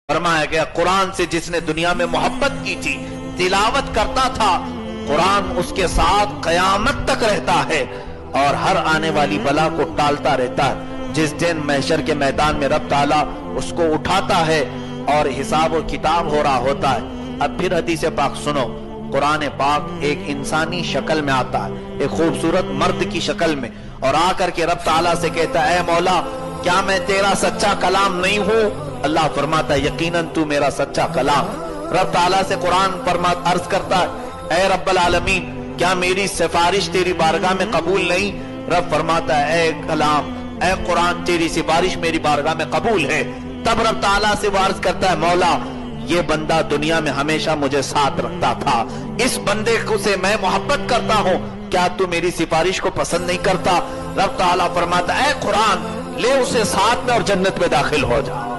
फरमाया गया कुरान से जिसने दुनिया में मोहब्बत की थी, तिलावत करता था, कुरान उसके साथ कयामत तक रहता है और हर आने वाली बला को टालता रहता है। जिस दिन महशर के मैदान में रब ताला उसको उठाता है और हिसाब और किताब हो रहा होता है। अब फिर हदीस पाक सुनो, कुरान पाक एक इंसानी शक्ल में आता है, एक खूबसूरत मर्द की शक्ल में, और आकर के रब ताला से कहता है, ऐ मौला क्या मैं तेरा सच्चा कलाम नहीं हूं? अल्लाह फरमाता है, यकीनन तू मेरा सच्चा कलाम। रब ताला से कुरान अर्ज करता है, ऐ रब्बल आलमीन क्या मेरी सिफारिश तेरी बारगाह में कबूल नहीं? रब फरमाता है, ऐ कलाम, ऐ कुरान तेरी सिफारिश मेरी बारगाह में कबूल है। तब रब ताला से वो अर्ज करता है, मौला ये बंदा दुनिया में हमेशा मुझे साथ रखता था, इस बंदे को से मैं मोहब्बत करता हूं, क्या तू मेरी सिफारिश को पसंद नहीं करता? रब ताला फरमाता है, ऐ कुरान ले उसे साथ में और जन्नत में दाखिल हो जा।